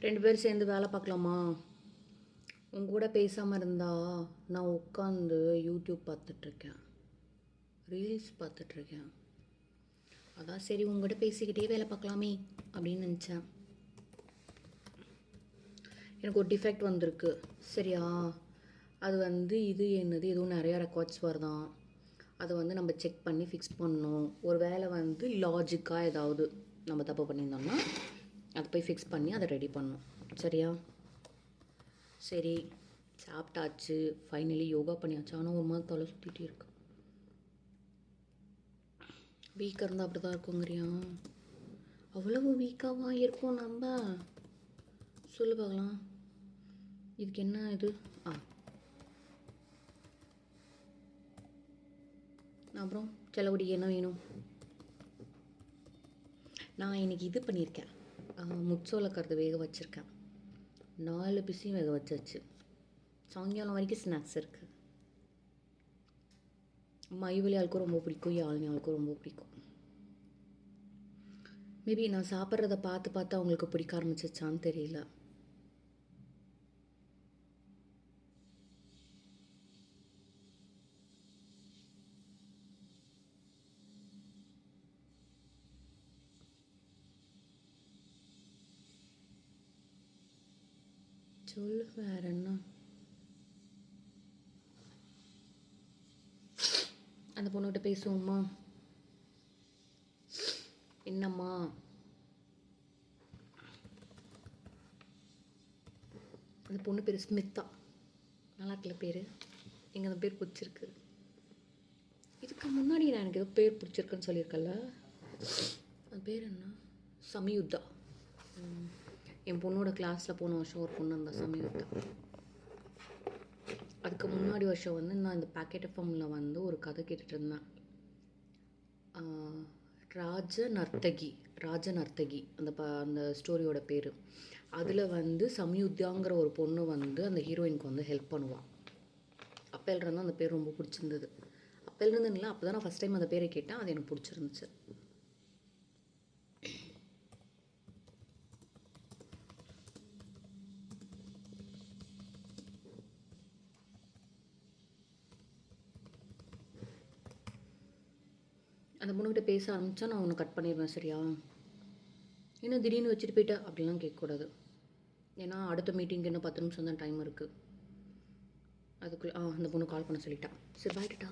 2 பேரும் சேர்ந்து வேலை பார்க்கலாமா? உங்க கூட பேசாமல் இருந்தால் நான் உட்காந்து யூடியூப் பார்த்துட்ருக்கேன், ரீல்ஸ் பார்த்துட்ருக்கேன். அதான் சரி உங்கள்கிட்ட பேசிக்கிட்டே வேலை பார்க்கலாமே அப்படின்னு நினச்சேன். எனக்கு ஒரு டிஃபெக்ட் வந்திருக்கு சரியா? அது இது என்னது எதுவும் நிறையா ரெக்கார்ட்ஸ் வருதான். அதை நம்ம செக் பண்ணி ஃபிக்ஸ் பண்ணணும். ஒரு வேளை லாஜிக்காக ஏதாவது நம்ம தப்பு பண்ணியிருந்தோம்னா அதை போய் ஃபிக்ஸ் பண்ணி அதை ரெடி பண்ணணும் சரியா? சரி சாப்பிட்டாச்சு, ஃபைனலி யோகா பண்ணியாச்சு. ஆனால் ஒரு மாதிரி தலை சுற்றிட்டே இருக்கு. வீக்காக இருந்தால் அப்படி தான் இருக்குங்கிறியா? அவ்வளவு வீக்காக இருக்கும் நம்ம? சொல்லு பார்க்கலாம். இதுக்கு என்ன இது? அப்புறம் செலவுடி என்ன வேணும்? நான் இன்றைக்கி இது பண்ணியிருக்கேன், முச்சோளக்கருது வேக வச்சுருக்கேன். 4 பிஸையும் வேக வச்சாச்சு. சாயங்காலம் வரைக்கும் ஸ்நாக்ஸ் இருக்குது. மைவலி ஆளுக்கும் ரொம்ப பிடிக்கும், யாழ்னி ஆளுக்கும் ரொம்ப பிடிக்கும். மேபி நான் சாப்பிட்றத பார்த்து பார்த்து அவங்களுக்கு பிடிக்க ஆரம்பிச்சிச்சான்னு தெரியல. சொல்லு வேற என்ன? அந்த பொண்ணுகிட்ட பேசுவோம்மா? என்னம்மா? அந்த பொண்ணு பேர் ஸ்மிதா. நல்லா இருக்கல பேர்? எங்கே அந்த பேர் பிடிச்சிருக்கு. இதுக்கு முன்னாடி நான் எனக்கு ஏதோ பேர் பிடிச்சிருக்குன்னு சொல்லியிருக்கல, அது பேர் என்ன? சமயுத்தா. என் பொண்ணோட கிளாஸில் போன வருஷம் ஒரு பொண்ணு இருந்தால் சமயுத்தா. அதுக்கு முன்னாடி வருஷம் நான் இந்த பேக்கெட் எஃப்எம்மில் ஒரு கதை கேட்டுட்டு இருந்தேன். ராஜநர்த்தகி அந்த ஸ்டோரியோட பேர். அதில் சமயுத்தாங்கிற ஒரு பொண்ணு அந்த ஹீரோயினுக்கு ஹெல்ப் பண்ணுவாள். அப்போலேருந்து அந்த பேர் ரொம்ப பிடிச்சிருந்தது. அப்போலேருந்து இல்லை, அப்போ தான் நான் ஃபஸ்ட் டைம் அந்த பேரை கேட்டேன். அது எனக்கு பிடிச்சிருந்துச்சு. அந்த பொண்ணுக்கிட்ட பேச ஆரம்பித்தா நான் உன்னை கட் பண்ணிடுவேன் சரியா? இன்னும் திடீர்னு வச்சுட்டு போயிட்டேன் அப்படிலாம் கேட்கக்கூடாது. ஏன்னா அடுத்த மீட்டிங்க்கு இன்னும் 10 நிமிஷம் தான் டைம் இருக்குது. அதுக்குள்ளே அந்த பொண்ணு கால் பண்ண சொல்லிட்டான். சரி பாய்டா.